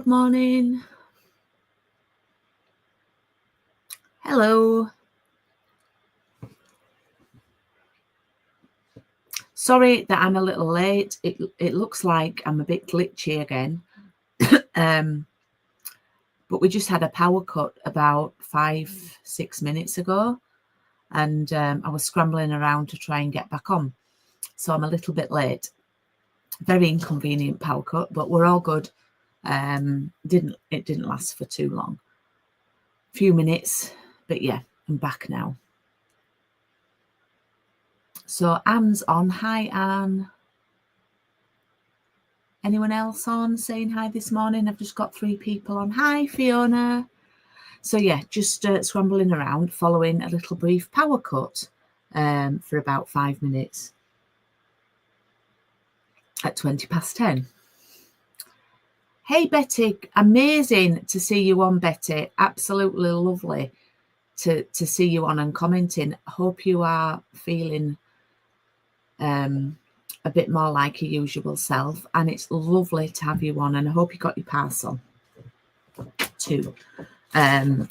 good morning. Hello. Sorry that I'm a little late. It looks like I'm a bit glitchy again. But we just had a power cut about 5-6 minutes ago, and I was scrambling around to try and get back on. So I'm a little bit late. Very inconvenient power cut, but we're all good. It didn't last for too long. A few minutes, but yeah, I'm back now. So Anne's on. Hi, Anne. Anyone else on saying hi this morning? I've just got 3 people on. Hi, Fiona. So yeah, just scrambling around, following a little brief power cut for about 5 minutes at 10:20. Hey, Betty. Amazing to see you on, Betty. Absolutely lovely to see you on and commenting. Hope you are feeling a bit more like your usual self, and it's lovely to have you on, and I hope you got your parcel too. I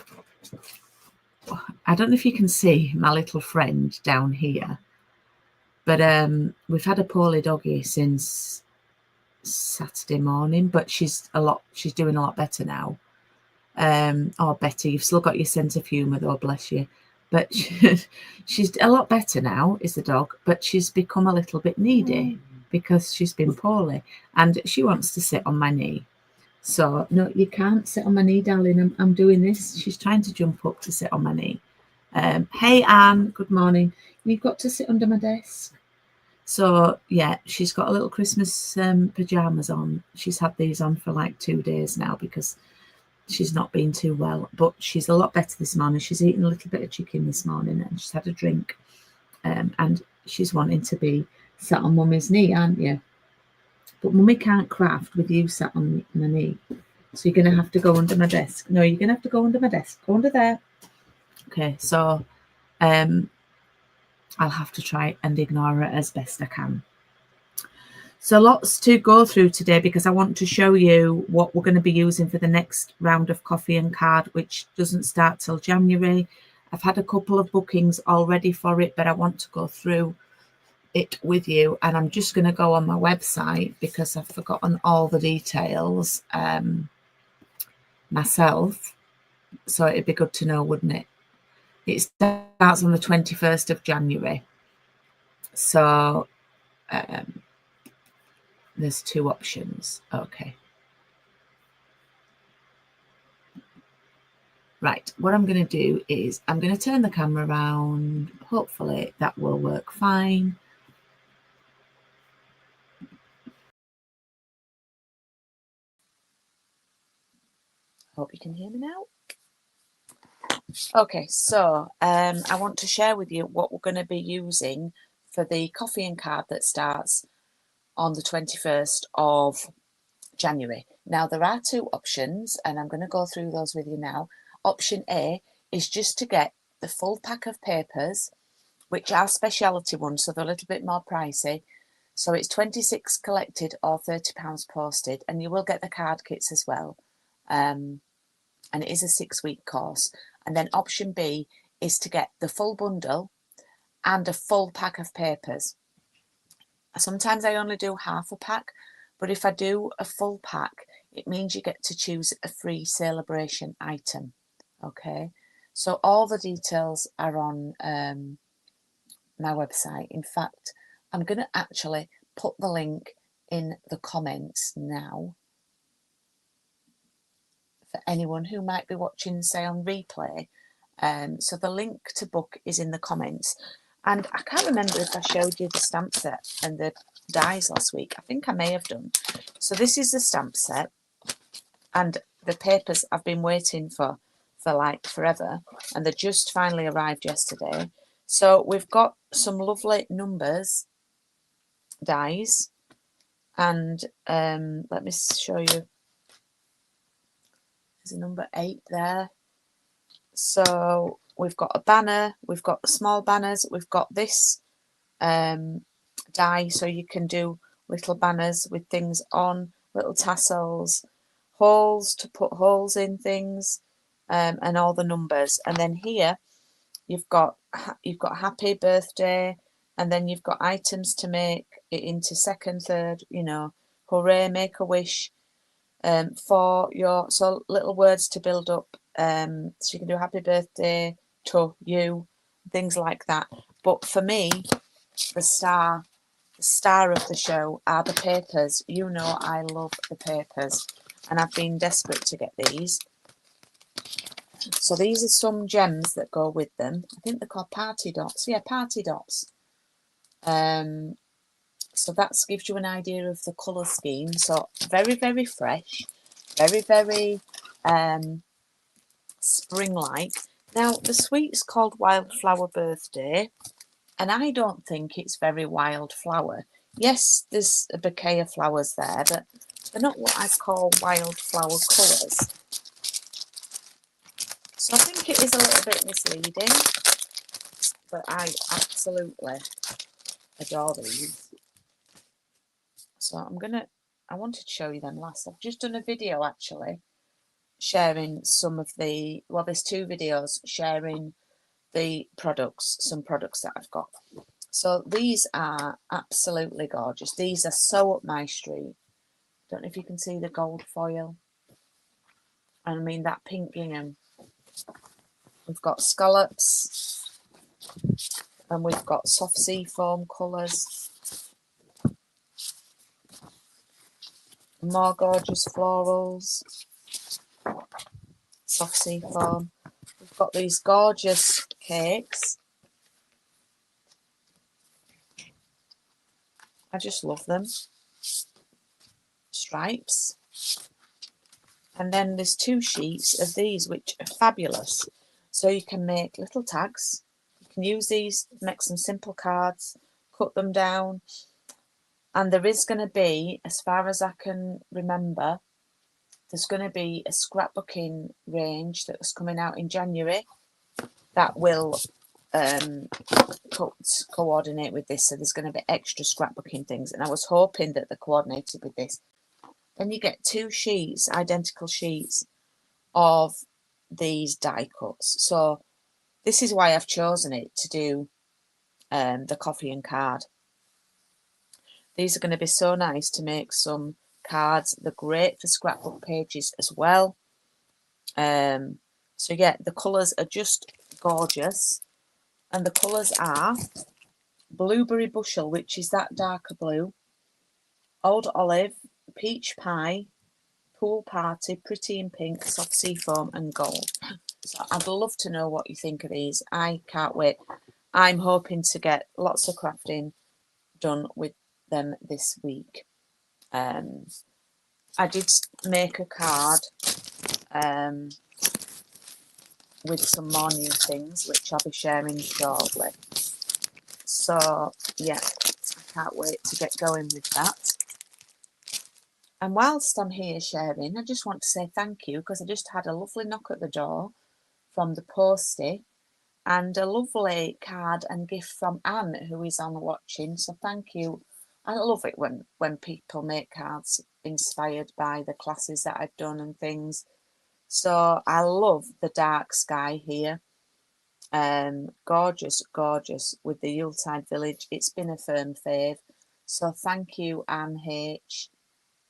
don't know if you can see my little friend down here, but we've had a poorly doggy since Saturday morning, but she's doing a lot better now. Oh, Betty, you've still got your sense of humour though, bless you. But she's a lot better now, is the dog, but she's become a little bit needy because she's been poorly, and she wants to sit on my knee. So, no, you can't sit on my knee, darling. I'm doing this. She's trying to jump up to sit on my knee. Hey, Anne, good morning. You've got to sit under my desk. So, yeah, she's got a little Christmas pyjamas on. She's had these on for like 2 days now because she's not been too well, but she's a lot better this morning. She's eaten a little bit of chicken this morning and she's had a drink, and she's wanting to be sat on Mummy's knee, aren't you? But Mummy can't craft with you sat on my knee, so you're going to have to go under my desk. No, you're going to have to go under my desk. Go under there. Okay, so I'll have to try and ignore her as best I can. So lots to go through today because I want to show you what we're going to be using for the next round of coffee and card, which doesn't start till January. I've had a couple of bookings already for it, but I want to go through it with you, and I'm just going to go on my website because I've forgotten all the details myself. So it'd be good to know, wouldn't it? It starts on the 21st of January. So there's 2 options. Okay. Right, what I'm going to do is I'm going to turn the camera around. Hopefully that will work fine. Hope you can hear me now. Okay, so I want to share with you what we're going to be using for the coffee and card that starts on the 21st of January. Now, there are 2 options, and I'm going to go through those with you now. Option A is just to get the full pack of papers, which are speciality ones, so they're a little bit more pricey. So it's 26 collected or £30 posted, and you will get the card kits as well. And it is a 6-week course. And then option B is to get the full bundle and a full pack of papers. Sometimes I only do half a pack, but if I do a full pack, it means you get to choose a free celebration item. Okay, so all the details are on my website. In fact, I'm going to actually put the link in the comments now for anyone who might be watching, say, on replay. So the link to book is in the comments. And I can't remember if I showed you the stamp set and the dies last week. I think I may have done. So this is the stamp set, and the papers I've been waiting for like forever, and they just finally arrived yesterday. So we've got some lovely numbers dies, and let me show you. There's a number 8 there. So we've got a banner, we've got the small banners, we've got this die, so you can do little banners with things on, little tassels, holes to put holes in things, and all the numbers. And then here you've got happy birthday, and then you've got items to make it into second, third, you know, hooray, make a wish, for your, so little words to build up. So you can do happy birthday to you, things like that. But for me, the star of the show are the papers. You know I love the papers, and I've been desperate to get these. So these are some gems that go with them. I think they're called party dots. Yeah, party dots. So that gives you an idea of the colour scheme. So very, very fresh, very, very spring-like. Now, the sweet's called Wildflower Birthday, and I don't think it's very wildflower. Yes, there's a bouquet of flowers there, but they're not what I call wildflower colours. So I think it is a little bit misleading, but I absolutely adore these. So I wanted to show you them last. I've just done a video actually sharing some of the, well, there's 2 videos sharing the products, some products that I've got. So these are absolutely gorgeous. These are so up my street. Don't know if you can see the gold foil. I mean that pink gingham. We've got scallops, and we've got soft sea foam colours. More gorgeous florals, soft sea foam. We've got these gorgeous cakes. I just love them. Stripes. And then there's 2 sheets of these which are fabulous. So you can make little tags. You can use these, make some simple cards, cut them down. And there is going to be, as far as I can remember, there's going to be a scrapbooking range that's coming out in January that will coordinate with this. So there's going to be extra scrapbooking things. And I was hoping that they coordinated with this. Then you get 2 sheets, identical sheets of these die cuts. So this is why I've chosen it to do the coffee and card. These are going to be so nice to make some cards. They're great for scrapbook pages as well. So yeah, the colours are just gorgeous. And the colours are Blueberry Bushel, which is that darker blue, Old Olive, Peach Pie, Pool Party, Pretty in Pink, Soft Sea Foam and Gold. So I'd love to know what you think of these. I can't wait. I'm hoping to get lots of crafting done with them this week. I did make a card with some more new things, which I'll be sharing shortly. So, yeah, I can't wait to get going with that. And whilst I'm here sharing, I just want to say thank you, because I just had a lovely knock at the door from the postie and a lovely card and gift from Anne, who is on watching. So thank you. I love it when people make cards inspired by the classes that I've done and things. So I love the dark sky here. Gorgeous, gorgeous with the Yuletide Village. It's been a firm fave. So thank you, Anne H,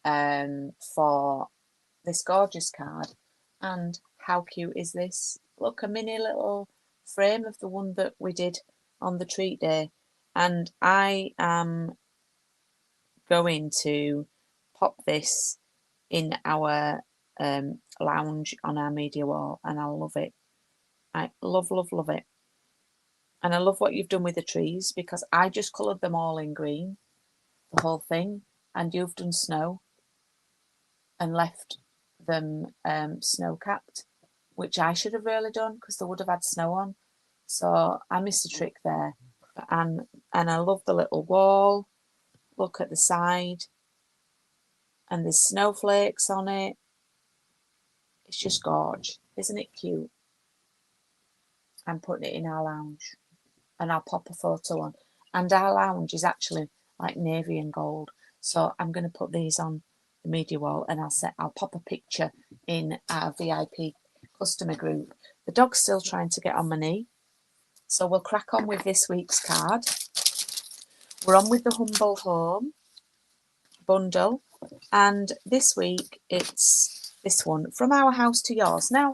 for this gorgeous card. And how cute is this? Look, a mini little frame of the one that we did on the treat day. And I am going to pop this in our lounge on our media wall, and I love it. I love, love, love it. And I love what you've done with the trees, because I just coloured them all in green, the whole thing, and you've done snow and left them snow capped, which I should have really done because they would have had snow on. So I missed a trick there. And I love the little wall. Look at the side, and there's snowflakes on it. It's just gorge, isn't it cute? I'm putting it in our lounge, and I'll pop a photo on. And our lounge is actually like navy and gold, so I'm going to put these on the media wall, and I'll pop a picture in our VIP customer group. The dog's still trying to get on my knee, so we'll crack on with this week's card. We're on with the Humble Home bundle, and this week it's this one, From Our House to Yours. Now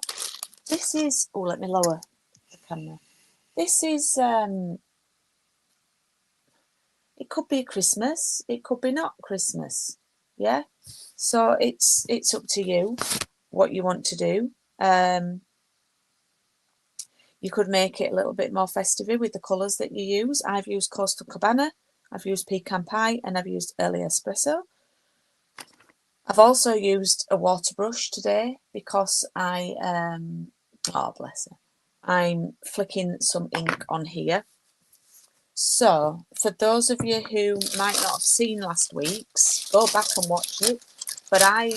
this is, oh, let me lower the camera. This is it could be Christmas, it could be not Christmas, yeah, so it's up to you what you want to do. You could make it a little bit more festive with the colours that you use. I've used Coastal Cabana, I've used Pecan Pie, and I've used Early Espresso. I've also used a water brush today because oh bless her, I'm flicking some ink on here. So for those of you who might not have seen last week's, go back and watch it. But I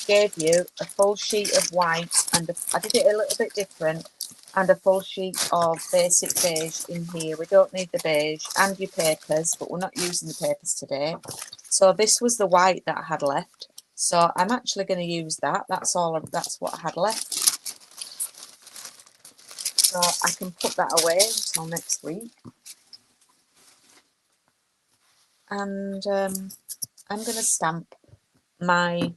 gave you a full sheet of white, and I did it a little bit different, and a full sheet of basic beige in here. We don't need the beige and your papers, but we're not using the papers today. So this was the white that I had left. So I'm actually going to use that. That's what I had left. So I can put that away until next week. And I'm going to stamp my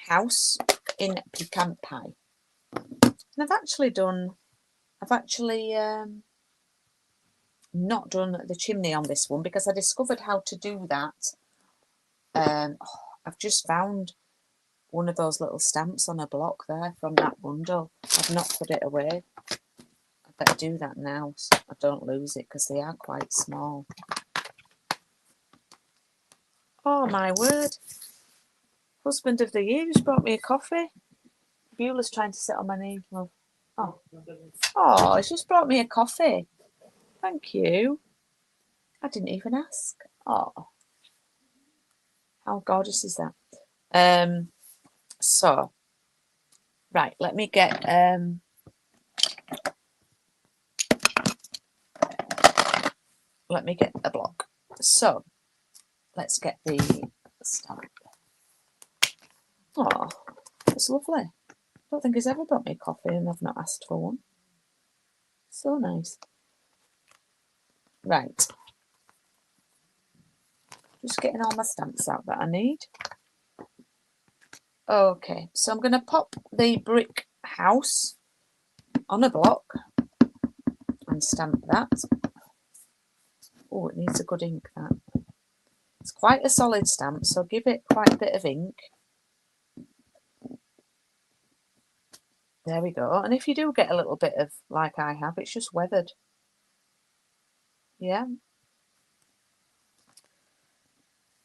house in Pecan Pie. And I've actually not done the chimney on this one because I discovered how to do that. I've just found one of those little stamps on a block there from that bundle. I've not put it away. I better do that now so I don't lose it because they are quite small. Oh my word. Husband of the year just brought me a coffee. Beulah's trying to sit on my knee. Love. Oh, he's just brought me a coffee. Thank you. I didn't even ask. Oh, how gorgeous is that? So, right, let me get a block. So, let's get the stamp. Oh, that's lovely. I don't think he's ever brought me a coffee and I've not asked for one. So nice. Right. Just getting all my stamps out that I need. Okay, so I'm going to pop the brick house on a block and stamp that. Oh, it needs a good ink, that. It's quite a solid stamp, so give it quite a bit of ink. There we go. And if you do get a little bit of, like I have, it's just weathered. Yeah.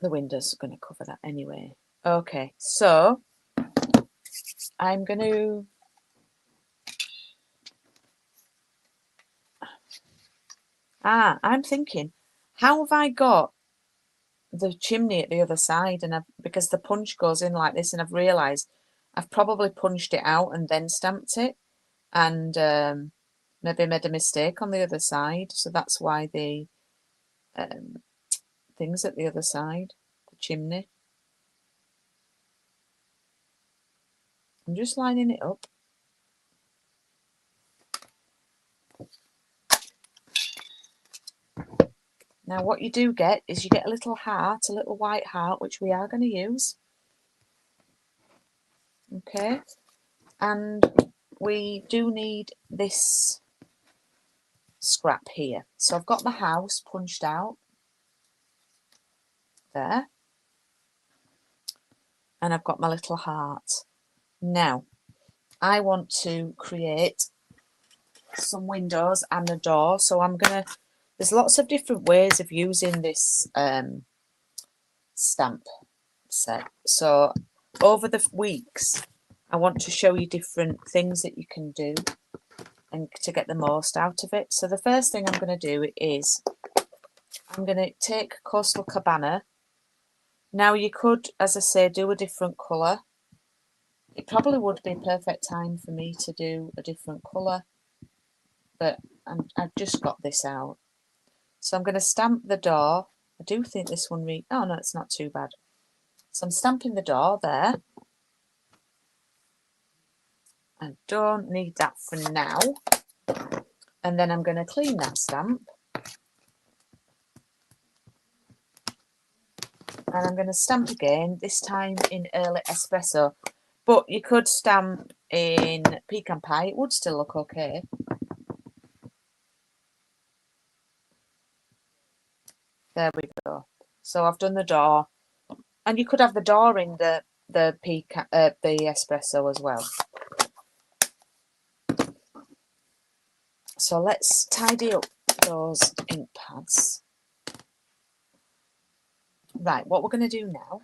The window's going to cover that anyway. Okay, so I'm going to... I'm thinking, how have I got the chimney at the other side? And because the punch goes in like this, and I've realised I've probably punched it out and then stamped it, and maybe made a mistake on the other side. So that's why the thing's at the other side, the chimney. I'm just lining it up. Now what you do get is you get a little heart, a little white heart, which we are going to use. Okay, and we do need this scrap here. So I've got my house punched out there, and I've got my little heart. Now I want to create some windows and a door, so I'm gonna, there's lots of different ways of using this stamp set. So over the weeks I want to show you different things that you can do and to get the most out of it. So the first thing I'm going to do is I'm going to take Coastal Cabana. Now you could, as I say, do a different colour. It probably would be a perfect time for me to do a different colour, but I've just got this out. So I'm going to stamp the door. I do think this one oh no, it's not too bad. So I'm stamping the door there. I don't need that for now. And then I'm going to clean that stamp. And I'm going to stamp again, this time in early espresso. But you could stamp in pecan pie, it would still look okay. There we go. So I've done the door. And you could have the door in the espresso as well. So let's tidy up those ink pads. Right, what we're going to do now,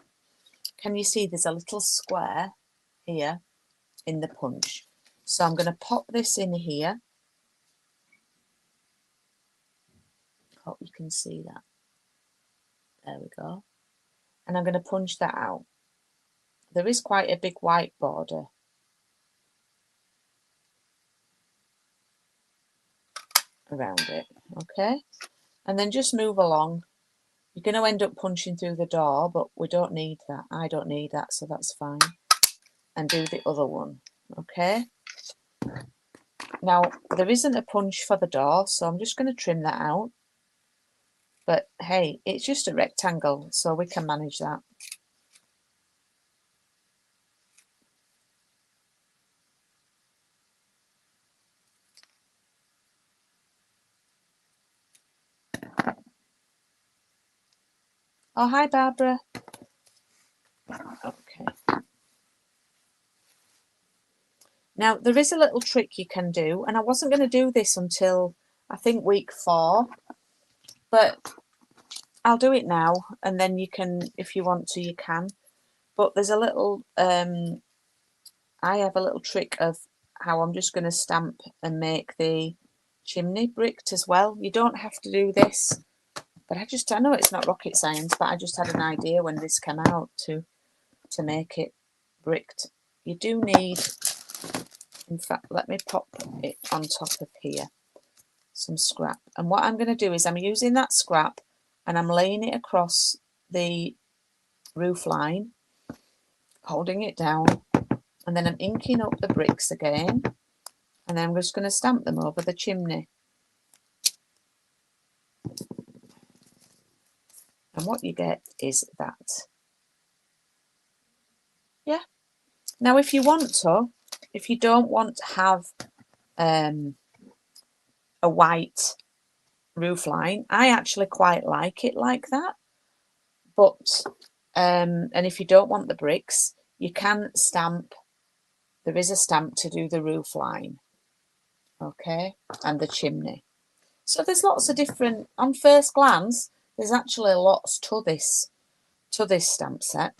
can you see there's a little square here in the punch? So I'm going to pop this in here. Hope you can see that. There we go. And I'm going to punch that out. There is quite a big white border. Around it, okay? And then just move along. You're going to end up punching through the door, but we don't need that. I don't need that, so that's fine. And do the other one, okay? Now, there isn't a punch for the door, so I'm just going to trim that out. But hey, it's just a rectangle, so we can manage that. Oh, hi, Barbara. Okay. Now, there is a little trick you can do, and I wasn't going to do this until, I think, week 4. But I'll do it now, and then you can, if you want to, you can. But there's a little, I have a little trick of how I'm just going to stamp and make the chimney bricked as well. You don't have to do this, but I know it's not rocket science, but I just had an idea when this came out to make it bricked. You do need, in fact, let me pop it on top of here, some scrap. And what I'm going to do is I'm using that scrap and I'm laying it across the roof line, holding it down, and then I'm inking up the bricks again, and then I'm just going to stamp them over the chimney. And what you get is that. Yeah. Now, if you want to, if you don't want to have a white roof line, I actually quite like it like that. But, and if you don't want the bricks, you can stamp. There is a stamp to do the roof line. Okay. And the chimney. So there's lots of different, on first glance, there's actually lots to this stamp set.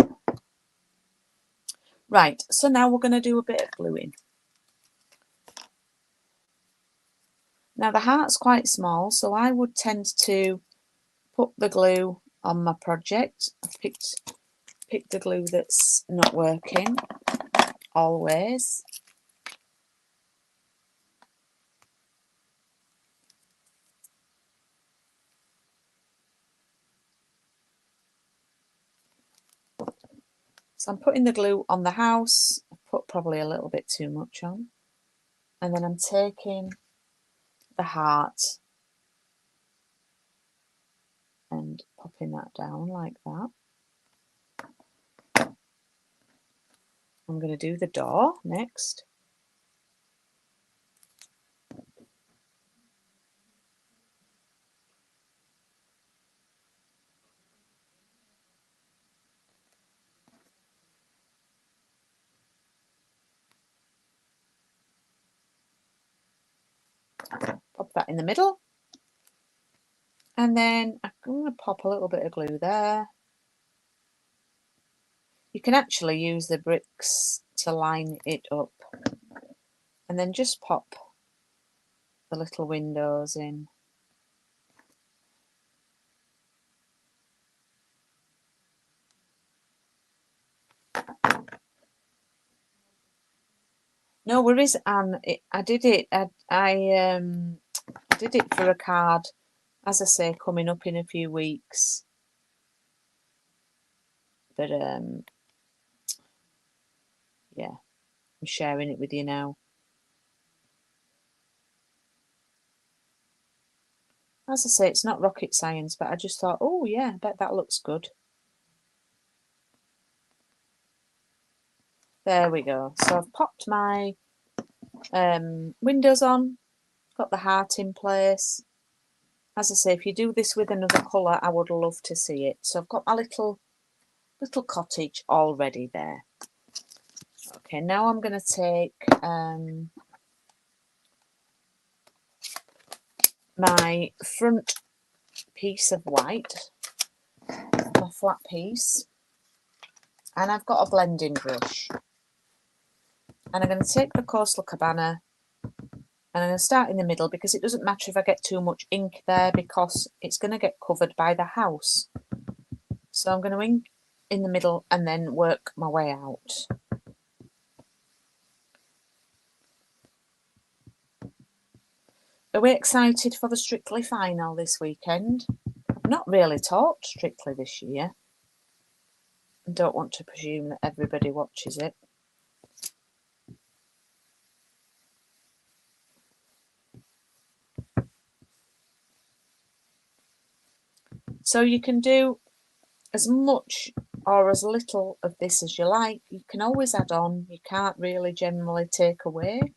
Right, so now we're going to do a bit of gluing. Now the heart's quite small, so I would tend to put the glue on my project. I've picked the glue that's not working, always. So I'm putting the glue on the house. I've put probably a little bit too much on. And then I'm taking the heart and popping that down like that. I'm going to do the door next. Pop that in the middle. And then I'm going to pop a little bit of glue there. You can actually use the bricks to line it up. And then just pop the little windows in. No worries, Anne. I did it. I did it for a card as I say, coming up in a few weeks. But yeah, I'm sharing it with you now. As I say, it's not rocket science, but I just thought, oh yeah, I bet that looks good. There we go. So I've popped my windows on, got the heart in place. As I say, if you do this with another colour, I would love to see it. So I've got my little cottage already there. Okay, now I'm going to take my front piece of white, my flat piece, and I've got a blending brush. And I'm going to take the Coastal Cabana and I'm going to start in the middle, because it doesn't matter if I get too much ink there, because it's going to get covered by the house. So I'm going to ink in the middle and then work my way out. Are we excited for the Strictly final this weekend? I've not really taught Strictly this year. I don't want to presume that everybody watches it. So you can do as much or as little of this as you like. You can always add on. You can't really generally take away.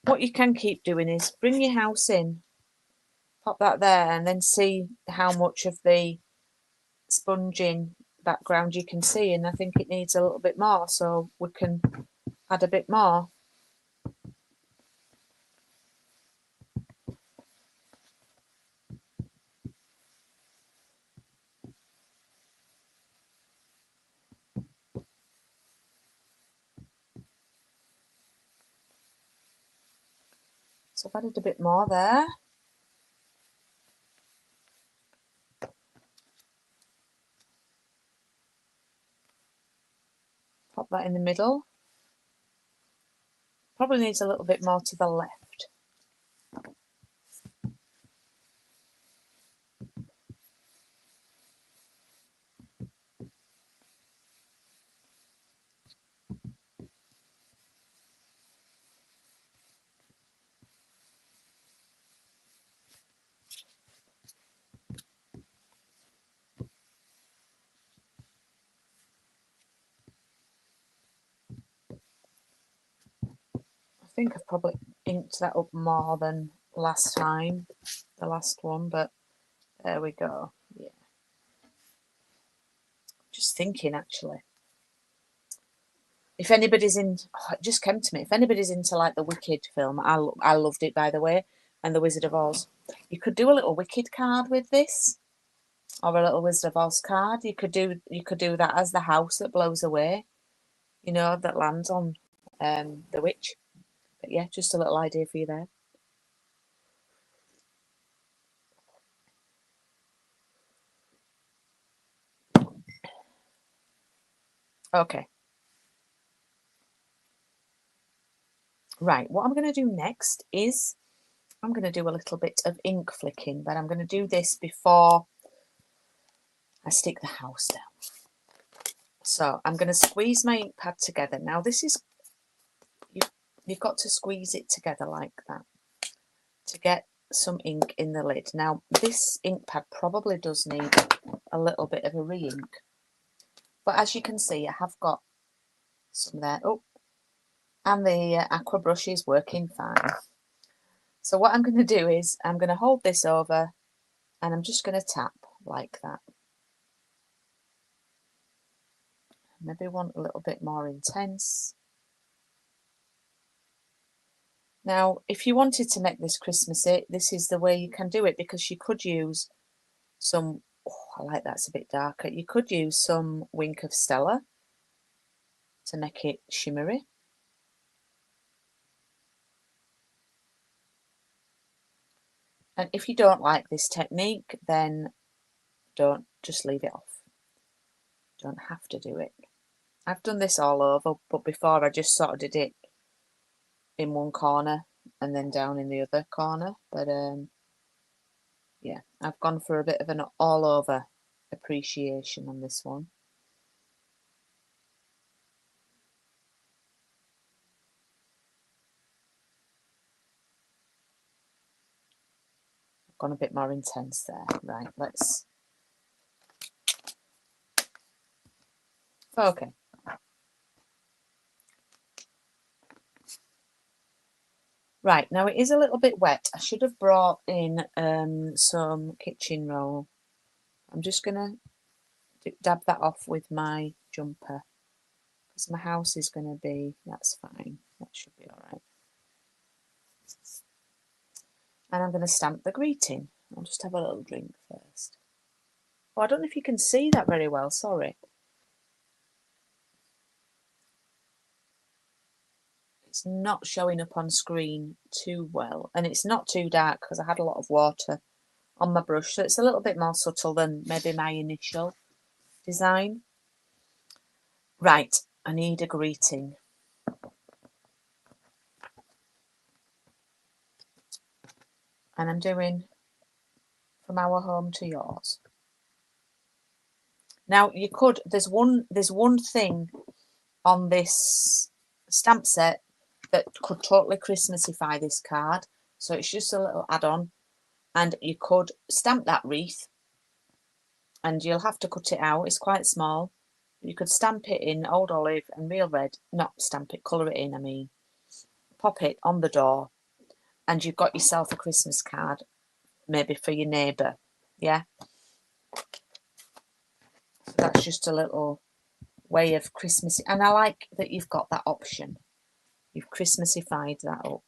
What you can keep doing is bring your house in, pop that there, and then see how much of the sponging background you can see. And I think it needs a little bit more, so we can add a bit more. So I've added a bit more there. Pop that in the middle. Probably needs a little bit more to the left. I think I've probably inked that up more than last time, the last one, but there we go. Yeah. Just thinking, actually, if anybody's in, oh, it just came to me, if anybody's into like the Wicked film, I loved it, by the way, and the Wizard of Oz, you could do a little Wicked card with this, or a little Wizard of Oz card. You could do that as the house that blows away, you know, that lands on the witch. But yeah, just a little idea for you there. Okay. Right, what I'm going to do next is I'm going to do a little bit of ink flicking, but I'm going to do this before I stick the house down. So I'm going to squeeze my ink pad together. Now this is, you've got to squeeze it together like that to get some ink in the lid. Now this ink pad probably does need a little bit of a re-ink, but as you can see, I have got some there. Oh, and the aqua brush is working fine. So what I'm going to do is I'm going to hold this over and I'm just going to tap like that. Maybe want a little bit more intense. Now, if you wanted to make this Christmassy, this is the way you can do it, because you could use some, oh, I like that's a bit darker. You could use some Wink of Stella to make it shimmery. And if you don't like this technique, then don't, just leave it off. Don't have to do it. I've done this all over, but before I just sort of did it in one corner and then down in the other corner. But yeah, I've gone for a bit of an all over appreciation on this one. I've gone a bit more intense there. Right, let's... Okay. Right, now it is a little bit wet. I should have brought in some kitchen roll. I'm just going to dab that off with my jumper because my house is going to be... That's fine. That should be all right. And I'm going to stamp the greeting. I'll just have a little drink first. Oh, I don't know if you can see that very well. Sorry. It's not showing up on screen too well. And it's not too dark because I had a lot of water on my brush. So it's a little bit more subtle than maybe my initial design. Right, I need a greeting. And I'm doing from our home to yours. Now you could, there's one thing on this stamp set that could totally Christmasify this card. So it's just a little add-on. And you could stamp that wreath. And you'll have to cut it out. It's quite small. You could stamp it in Old Olive and Real Red. Not stamp it, colour it in, I mean. Pop it on the door. And you've got yourself a Christmas card. Maybe for your neighbour. Yeah? So that's just a little way of Christmas. And I like that you've got that option. You've Christmasified that up.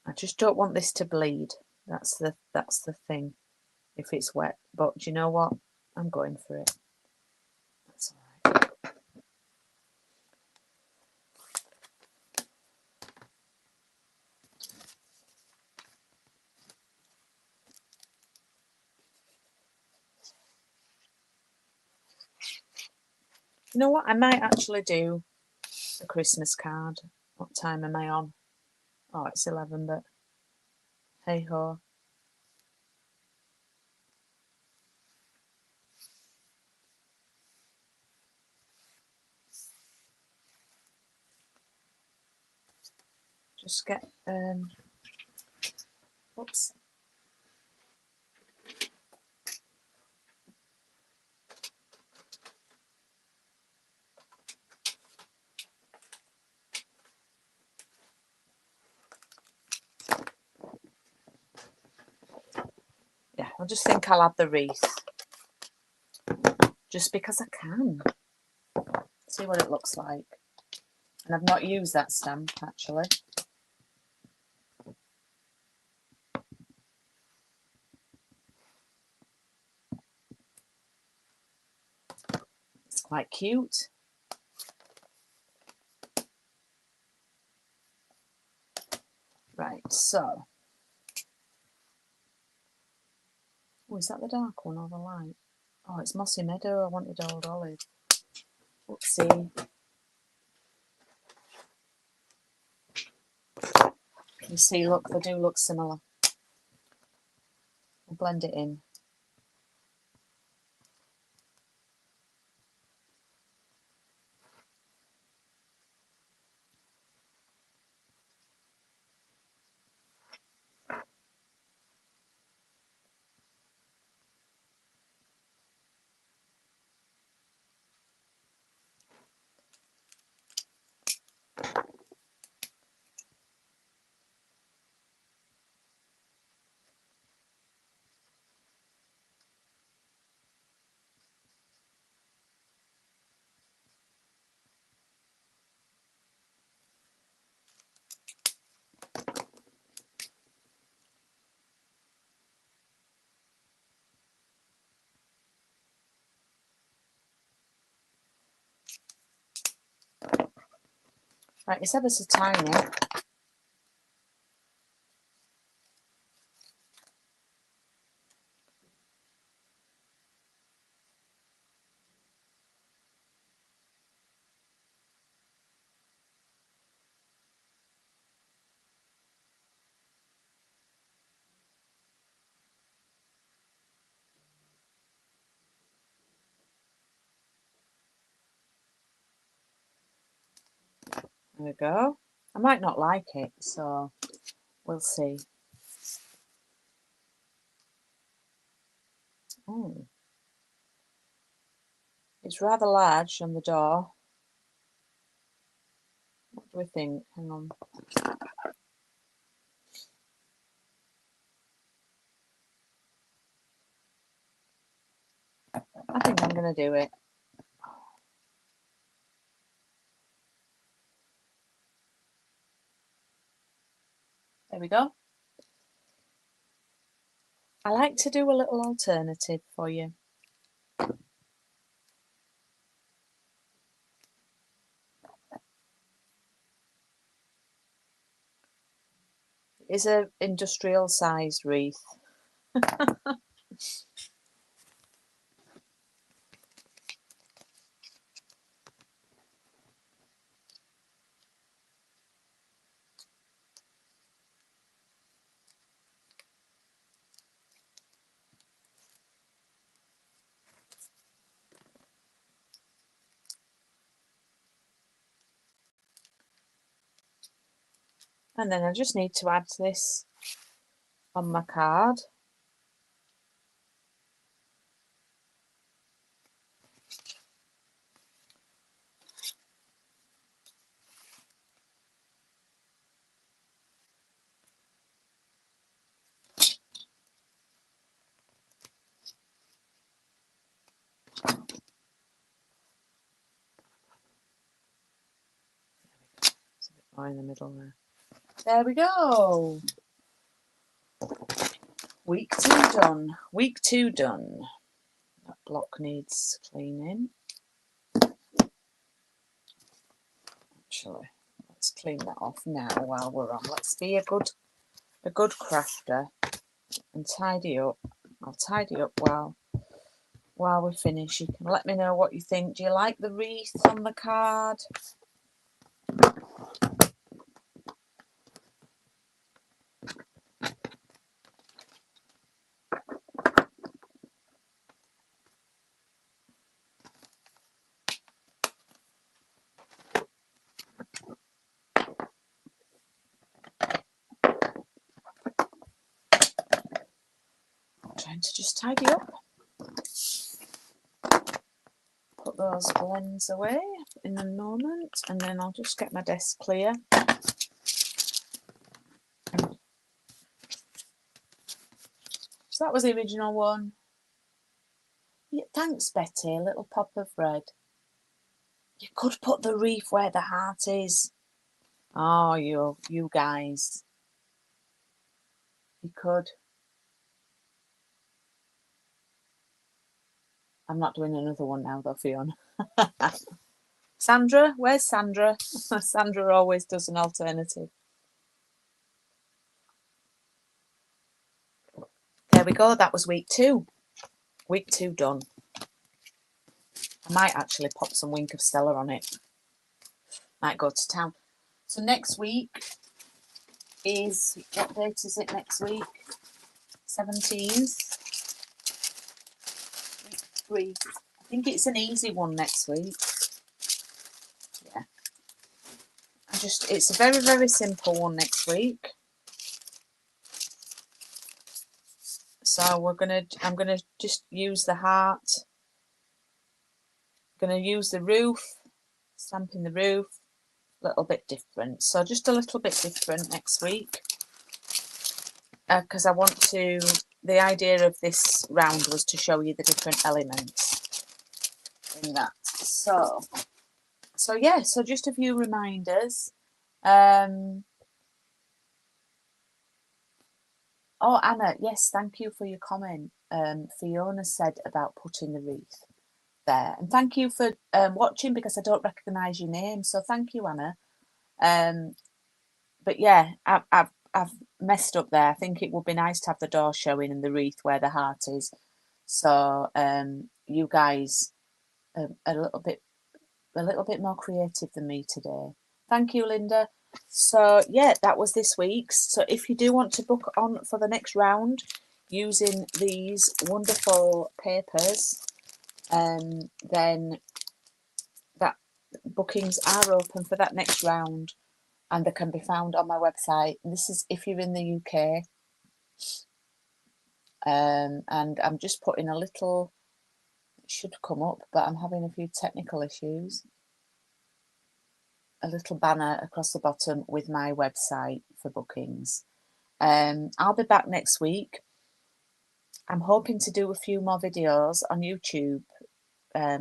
I just don't want this to bleed. That's the thing. If it's wet. But do you know what? I'm going for it. That's all right. You know what? I might actually do a Christmas card. What time am I on? Oh, it's 11, but hey ho. Just get oops. Yeah, I just think I'll add the wreath. Just because I can. See what it looks like. And I've not used that stamp actually. It's quite cute. Right, so. Oh, is that the dark one or the light? Oh, it's Mossy Meadow. I wanted Old Olive. Oopsie. You see, look, they do look similar. We'll blend it in. Right, it's ever so tiny. There we go. I might not like it, so we'll see. Oh, it's rather large on the door. What do we think? Hang on. I think I'm going to do it. There we go. I like to do a little alternative for you. It's an industrial sized wreath. And then I just need to add this on my card. It's a bit more in the middle there. There we go. Week 2 done. Week 2 done. That block needs cleaning. Actually, let's clean that off now while we're on. Let's be a good crafter and tidy up. I'll tidy up while we finish. You can let me know what you think. Do you like the wreath on the card? Trying to just tidy up. Put those blends away in a moment, and then I'll just get my desk clear. So that was the original one. Yeah, thanks, Betty. A little pop of red. You could put the wreath where the heart is. Oh, you guys. You could. I'm not doing another one now, though, Fiona. Sandra? Where's Sandra? Sandra always does an alternative. There we go. That was week 2. Week 2 done. I might actually pop some Wink of Stella on it. Might go to town. So next week is, what date is it next week? 17th. Week 3. I think it's an easy one next week. Yeah. It's a very, very simple one next week. So I'm gonna just use the heart. I'm gonna use the roof, stamping the roof, a little bit different. So just a little bit different next week. Because I want to, the idea of this round was to show you the different elements in that. So yeah, so just a few reminders. Oh, Anna, yes, thank you for your comment. Fiona said about putting the wreath there. And thank you for watching, because I don't recognise your name. So thank you, Anna. But yeah, I've messed up there. I think it would be nice to have the door showing and the wreath where the heart is. So you guys are a little bit more creative than me today. Thank you, Linda. So yeah, that was this week's. So if you do want to book on for the next round using these wonderful papers, then that bookings are open for that next round. and they can be found on my website. And this is if you're in the UK. And I'm just putting a little, it should come up, but I'm having a few technical issues. A little banner across the bottom with my website for bookings. I'll be back next week. I'm hoping to do a few more videos on YouTube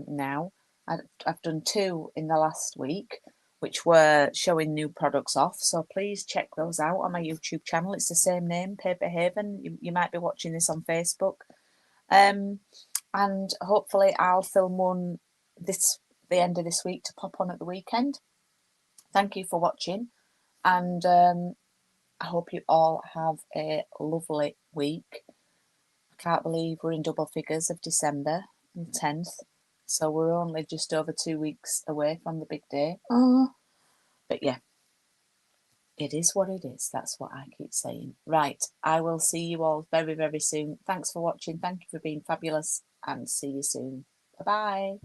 now. I've done 2 in the last week, which were showing new products off. So please check those out on my YouTube channel. It's the same name, Paper Haven. You might be watching this on Facebook. And hopefully I'll film one the end of this week to pop on at the weekend. Thank you for watching, and I hope you all have a lovely week. I can't believe we're in double figures of December, the 10th. So we're only just over 2 weeks away from the big day. But yeah, it is what it is. That's what I keep saying. Right, I will see you all very, very soon. Thanks for watching. Thank you for being fabulous, and see you soon. Bye-bye.